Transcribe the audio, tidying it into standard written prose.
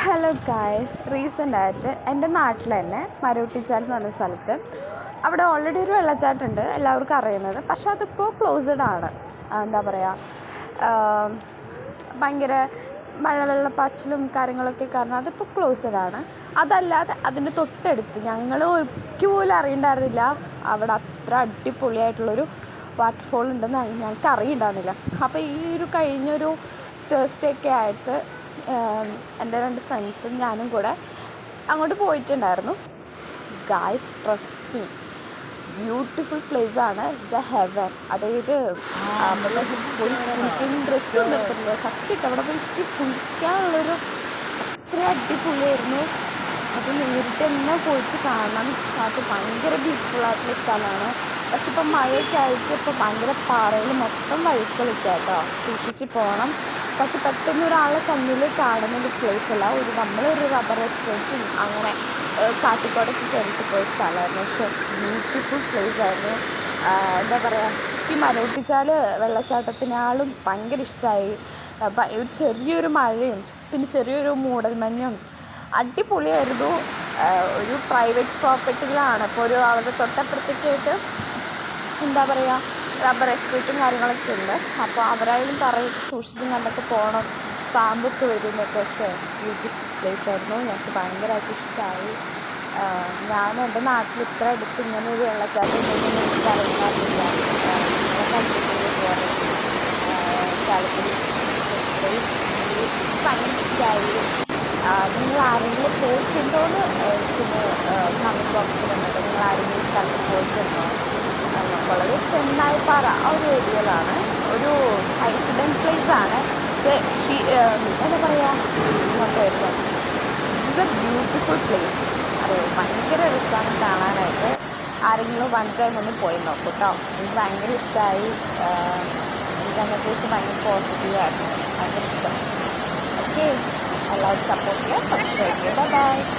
Hello guys, റീസെൻ്റായിട്ട് എൻ്റെ നാട്ടിൽ തന്നെ മരോട്ടിച്ചാൽ എന്ന് പറഞ്ഞ സ്ഥലത്ത് അവിടെ ഓൾറെഡി ഒരു വെള്ളച്ചാട്ടമുണ്ട്, എല്ലാവർക്കും അറിയുന്നത്. പക്ഷെ അതിപ്പോൾ ക്ലോസ്ഡ് ആണ്. എന്താ പറയുക, ഭയങ്കര മഴവെള്ളപ്പാച്ചിലും കാര്യങ്ങളൊക്കെ കാരണം അതിപ്പോൾ ക്ലോസ്ഡ് ആണ്. അതല്ലാതെ അതിൻ്റെ തൊട്ടടുത്ത് ഞങ്ങൾ ഒരിക്കലും അറിയണ്ടായിരുന്നില്ല അവിടെ അത്ര അടിപൊളിയായിട്ടുള്ളൊരു വാട്ടർഫോൾ ഉണ്ടെന്ന് ഞങ്ങൾക്ക് അറിയണ്ടായിരുന്നില്ല. അപ്പോൾ ഈ ഒരു കഴിഞ്ഞൊരു തേഴ്സ്ഡേ ഒക്കെ ആയിട്ട് എൻ്റെ 2 ഫ്രണ്ട്സും ഞാനും കൂടെ അങ്ങോട്ട് പോയിട്ടുണ്ടായിരുന്നു. ഗായ്സ്, ട്രസ്റ്റ് മീ, ബ്യൂട്ടിഫുൾ പ്ലേസാണ്. It's a heaven. അതായത് അവിടെ പോയി കുളിക്കുന്ന ഡ്രസ്സൊന്നും എടുത്തിട്ടില്ല. സത്യമായിട്ട് അവിടെ പോയി കുളിക്കാനുള്ളൊരു അത്ര അടിപൊളിയായിരുന്നു. അത് നേരിട്ട് തന്നെ പോയിട്ട് കാണണം. അത് ഭയങ്കര ബ്യൂട്ടിഫുൾ ആയിട്ടുള്ള സ്ഥലമാണ്. പക്ഷെ ഇപ്പം മഴയൊക്കെ ആയിട്ട് ഇപ്പോൾ ഭയങ്കര പാറയിൽ മൊത്തം വഴുക്കലൊക്കെ കേട്ടോ, സൂക്ഷിച്ച് പോകണം. പക്ഷെ പെട്ടെന്ന് ഒരാളെ കണ്ണിൽ കാണുന്നൊരു പ്ലേസല്ല. നമ്മളൊരു റബ്ബർ എസ്റ്റേറ്റും അങ്ങനെ കാട്ടിക്കോടൊക്കെ കയറിയിട്ട് പോയ സ്ഥലമായിരുന്നു. പക്ഷെ ബ്യൂട്ടിഫുൾ പ്ലേസ് ആയിരുന്നു. എന്താ പറയുക, ഈ മരോട്ടിച്ചാൽ വെള്ളച്ചാട്ടത്തിനാളും ഭയങ്കര ഇഷ്ടമായി. ഒരു ചെറിയൊരു മഴയും പിന്നെ ചെറിയൊരു മൂടൽമഞ്ഞും അടിപൊളിയായിരുന്നു. ഒരു പ്രൈവറ്റ് പ്രോപ്പർട്ടിയിലാണ്. അപ്പോൾ അവരുടെ തൊട്ടപ്പുറത്തേക്കായിട്ട് എന്താ പറയുക, റബ്ബർ എസ്റ്റേറ്റും കാര്യങ്ങളൊക്കെ ഉണ്ട്. അപ്പോൾ അവരായാലും പറയും സൂക്ഷിച്ചും കണ്ടൊക്കെ പോകണം, പാമ്പൊക്കെ വരുന്നൊക്കെ. പക്ഷേ ബ്യൂട്ടിഫുൾ പ്ലേസ് ആയിരുന്നു. ഞങ്ങൾക്ക് ഭയങ്കരമായിട്ട് ഇഷ്ടമായി. ഞാൻ എൻ്റെ നാട്ടിൽ ഇത്ര അടുത്ത് ഇങ്ങനെ ഒരു വെള്ളച്ചാട്ടം ഉണ്ടെങ്കിൽ എനിക്ക് അറിയാറില്ല. നിങ്ങളെ കണ്ടിട്ടുള്ള പോകാറുണ്ട് ചാലക്കുടി. ഭയങ്കര ഇഷ്ടമായി. നിങ്ങൾ ആരെങ്കിലും പോയിട്ടുണ്ടോയെന്ന് പിന്നെ കമൻറ്റ് ബോക്സിലുണ്ട്. നിങ്ങൾ ആരെങ്കിലും സ്ഥലത്ത് പോയിട്ടുണ്ടോ? ഞങ്ങളുള്ളത് ചെന്നായിപ്പാറ ആ ഒരു ഏരിയയിലാണ്. ഒരു ഹിഡൻ പ്ലേസ് ആണ്. എന്താ പറയുക, ഷീനൊക്കെ വരുന്നത്. It's A beautiful place. അത് ഭയങ്കര രസമാണ് കാണാനായിട്ട്. ആരെങ്കിലും 1 ടൈം ഒന്ന് പോയി നോക്കും കേട്ടോ. എനിക്ക് ഭയങ്കര ഇഷ്ടമായി. എനിക്ക് അങ്ങനത്തെ ദിവസം ഭയങ്കര പോസിറ്റീവായിരുന്നു. ഭയങ്കര ഇഷ്ടം. ഓക്കെ, എല്ലാവരും സപ്പോർട്ട് ചെയ്യുക, സബ്സ്ക്രൈബ് ചെയ്യുക. ബൈ.